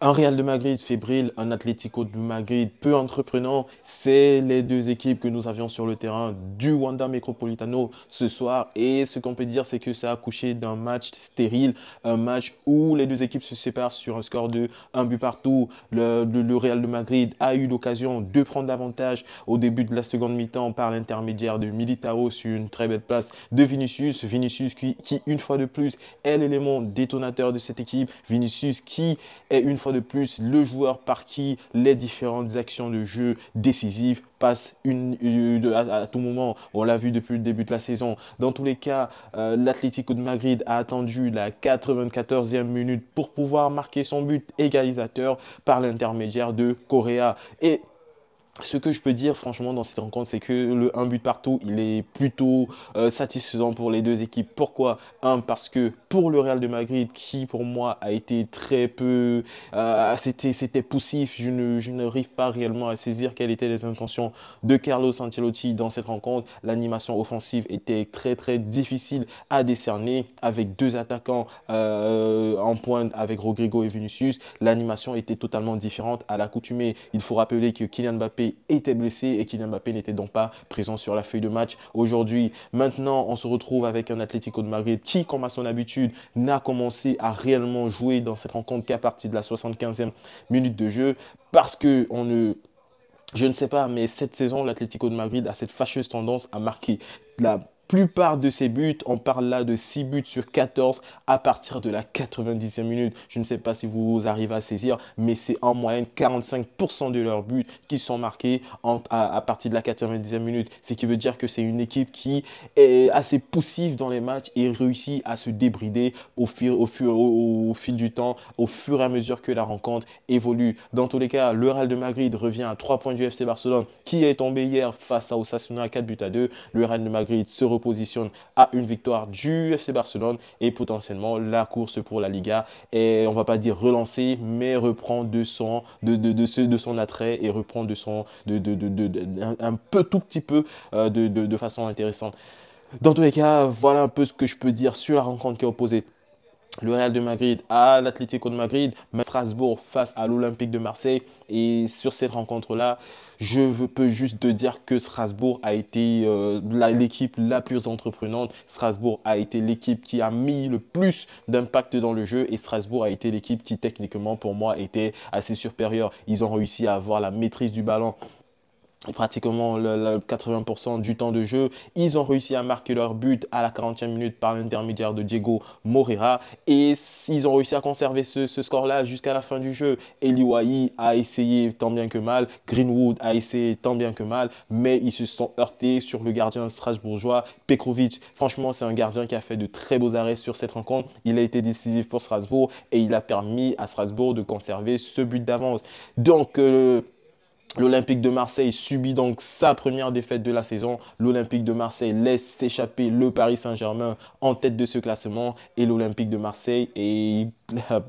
Un Real de Madrid fébrile, un Atlético de Madrid peu entreprenant, c'est les deux équipes que nous avions sur le terrain du Wanda Metropolitano ce soir. Et ce qu'on peut dire, c'est que ça a accouché d'un match stérile, un match où les deux équipes se séparent sur un score de un but partout. Le Real de Madrid a eu l'occasion de prendre l'avantage au début de la seconde mi-temps par l'intermédiaire de Militao sur une très belle place de Vinicius. Vinicius qui une fois de plus, est l'élément détonateur de cette équipe. Vinicius qui est une fois de plus le joueur par qui les différentes actions de jeu décisives passent à tout moment. On l'a vu depuis le début de la saison. Dans tous les cas, l'Atlético de Madrid a attendu la 94e minute pour pouvoir marquer son but égalisateur par l'intermédiaire de Correa. Et ce que je peux dire franchement dans cette rencontre, c'est que le un but partout, il est plutôt satisfaisant pour les deux équipes. Pourquoi? Un, parce que pour le Real de Madrid, qui pour moi a été très peu, c'était poussif, je n'arrive pas réellement à saisir quelles étaient les intentions de Carlos Ancelotti dans cette rencontre. L'animation offensive était très très difficile à décerner avec deux attaquants en pointe avec Rodrigo et Vinicius. L'animation était totalement différente à l'accoutumée. Il faut rappeler que Kylian Mbappé était blessé et Kylian Mbappé n'était donc pas présent sur la feuille de match aujourd'hui. Maintenant, on se retrouve avec un Atlético de Madrid qui, comme à son habitude, n'a commencé à réellement jouer dans cette rencontre qu'à partir de la 75e minute de jeu parce que je ne sais pas, mais cette saison, l'Atlético de Madrid a cette fâcheuse tendance à marquer la plupart de ses buts. On parle là de 6 buts sur 14 à partir de la 90e minute. Je ne sais pas si vous arrivez à saisir, mais c'est en moyenne 45% de leurs buts qui sont marqués à partir de la 90e minute. Ce qui veut dire que c'est une équipe qui est assez poussive dans les matchs et réussit à se débrider au fil du temps, au fur et à mesure que la rencontre évolue. Dans tous les cas, le Real de Madrid revient à 3 points du FC Barcelone qui est tombé hier face à Osasuna à 4 buts à 2. Le Real de Madrid se repositionne à une victoire du FC Barcelone et potentiellement la course pour la Liga est, on va pas dire relancée, mais reprend de son attrait et reprend un peu tout petit peu de façon intéressante. Dans tous les cas, voilà un peu ce que je peux dire sur la rencontre qui est opposée le Real de Madrid à l'Atlético de Madrid, Strasbourg face à l'Olympique de Marseille. Et sur cette rencontre-là, peux juste te dire que Strasbourg a été l'équipe la plus entreprenante. Strasbourg a été l'équipe qui a mis le plus d'impact dans le jeu et Strasbourg a été l'équipe qui techniquement pour moi était assez supérieure. Ils ont réussi à avoir la maîtrise du ballon pratiquement le 80% du temps de jeu. Ils ont réussi à marquer leur but à la 40e minute par l'intermédiaire de Diego Moreira et ils ont réussi à conserver ce score-là jusqu'à la fin du jeu. Eli Wahi a essayé tant bien que mal, Greenwood a essayé tant bien que mal, mais ils se sont heurtés sur le gardien strasbourgeois, Petrovic. Franchement, c'est un gardien qui a fait de très beaux arrêts sur cette rencontre. Il a été décisif pour Strasbourg et il a permis à Strasbourg de conserver ce but d'avance. Donc, l'Olympique de Marseille subit donc sa première défaite de la saison. L'Olympique de Marseille laisse s'échapper le Paris Saint-Germain en tête de ce classement. Et l'Olympique de Marseille est,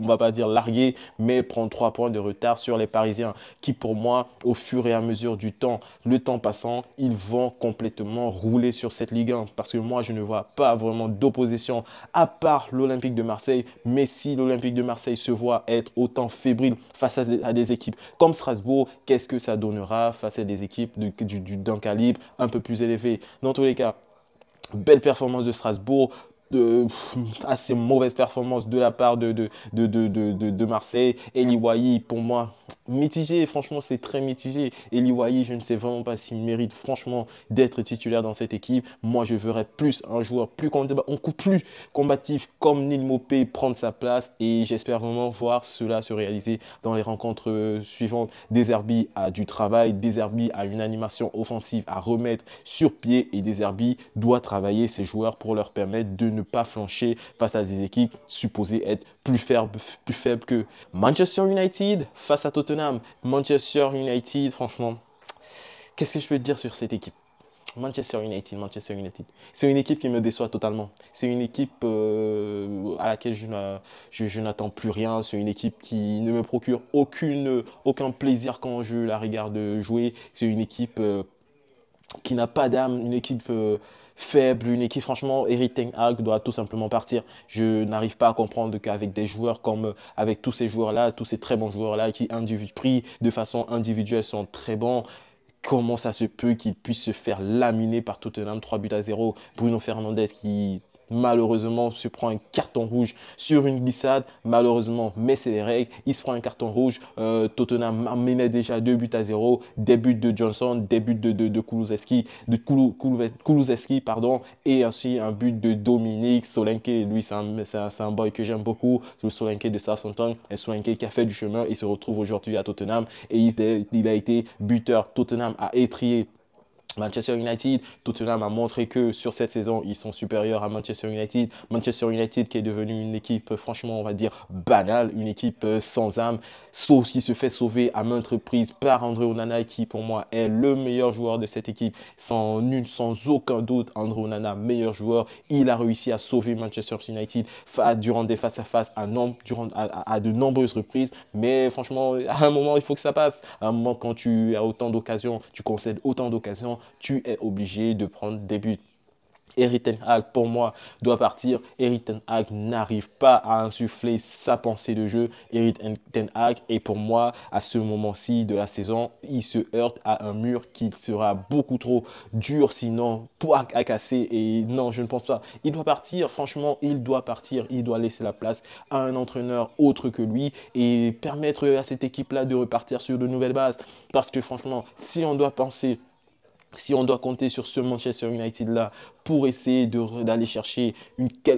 on va pas dire largué, mais prend 3 points de retard sur les Parisiens qui pour moi, au fur et à mesure du temps, le temps passant, ils vont complètement rouler sur cette Ligue 1. Parce que moi, je ne vois pas vraiment d'opposition à part l'Olympique de Marseille. Mais si l'Olympique de Marseille se voit être autant fébrile face à des équipes comme Strasbourg, qu'est-ce que ça donnera face à des équipes d'un calibre un peu plus élevé? Dans tous les cas, belle performance de Strasbourg, assez mauvaise performance de la part de Marseille. Eli Wahi, pour moi, mitigé. Franchement, c'est très mitigé. Eli Wahi, je ne sais vraiment pas s'il mérite franchement d'être titulaire dans cette équipe. Moi, je verrais plus un joueur plus combatif comme Neil Maupay prendre sa place et j'espère vraiment voir cela se réaliser dans les rencontres suivantes. Deserbi a du travail, Deserbi a une animation offensive à remettre sur pied et Deserbi doit travailler ses joueurs pour leur permettre de ne pas flancher face à des équipes supposées être plus faibles que Manchester United face à Tottenham. Manchester United, franchement, qu'est-ce que je peux te dire sur cette équipe? Manchester United. C'est une équipe qui me déçoit totalement. C'est une équipe à laquelle je n'attends plus rien. C'est une équipe qui ne me procure aucun plaisir quand je la regarde jouer. C'est une équipe qui n'a pas d'âme, une équipe faible, une équipe, franchement, Erik ten Hag doit tout simplement partir. Je n'arrive pas à comprendre qu'avec des joueurs comme, avec tous ces joueurs-là, tous ces très bons joueurs-là qui, pris de façon individuelle, sont très bons, comment ça se peut qu'ils puissent se faire laminer par Tottenham 3 buts à 0. Bruno Fernandes qui malheureusement se prend un carton rouge sur une glissade, malheureusement, mais c'est les règles, il se prend un carton rouge. Tottenham menait déjà 2 buts à 0, des buts de Johnson, des buts de Kulusevski, pardon, et ainsi un but de Dominique Solanke. Lui, c'est un boy que j'aime beaucoup, le Solanke de Southampton, un Solanke qui a fait du chemin et se retrouve aujourd'hui à Tottenham, et il a été buteur. Tottenham a étrié Manchester United. Tottenham a montré que sur cette saison, ils sont supérieurs à Manchester United. Manchester United qui est devenu une équipe, franchement, on va dire banale, une équipe sans âme, sauf qui se fait sauver à maintes reprises par André Onana, qui pour moi est le meilleur joueur de cette équipe. Sans aucun doute, André Onana, meilleur joueur. Il a réussi à sauver Manchester United durant des face-à-face à de nombreuses reprises. Mais franchement, à un moment, il faut que ça passe. À un moment, quand tu as autant d'occasions, tu concèdes autant d'occasions, tu es obligé de prendre des buts. Erik ten Hag, pour moi, doit partir. Erik ten Hag n'arrive pas à insuffler sa pensée de jeu. Erik ten Hag, et pour moi, à ce moment-ci de la saison, il se heurte à un mur qui sera beaucoup trop dur, sinon à casser. Et non, je ne pense pas. Il doit partir, franchement, il doit partir. Il doit laisser la place à un entraîneur autre que lui et permettre à cette équipe-là de repartir sur de nouvelles bases. Parce que franchement, si on doit compter sur ce Manchester United-là pour essayer d'aller chercher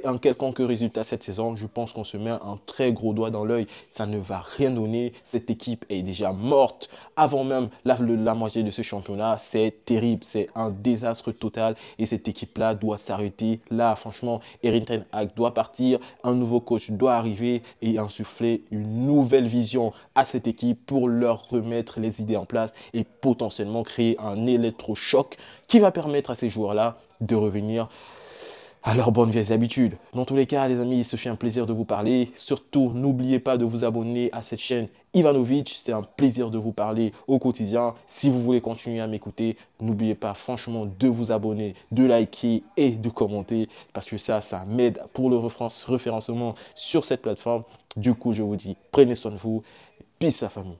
un quelconque résultat cette saison, je pense qu'on se met un très gros doigt dans l'œil. Ça ne va rien donner. Cette équipe est déjà morte avant même la moitié de ce championnat. C'est terrible. C'est un désastre total. Et cette équipe-là doit s'arrêter. Là, franchement, Erik ten Hag doit partir. Un nouveau coach doit arriver et insuffler une nouvelle vision à cette équipe pour leur remettre les idées en place et potentiellement créer un électrochoc qui va permettre à ces joueurs-là de revenir à leurs bonnes vieilles habitudes. Dans tous les cas, les amis, ce fut un plaisir de vous parler. Surtout, n'oubliez pas de vous abonner à cette chaîne Ivanovic. C'est un plaisir de vous parler au quotidien. Si vous voulez continuer à m'écouter, n'oubliez pas franchement de vous abonner, de liker et de commenter parce que ça m'aide pour le référencement sur cette plateforme. Du coup, je vous dis, prenez soin de vous. Peace, la famille.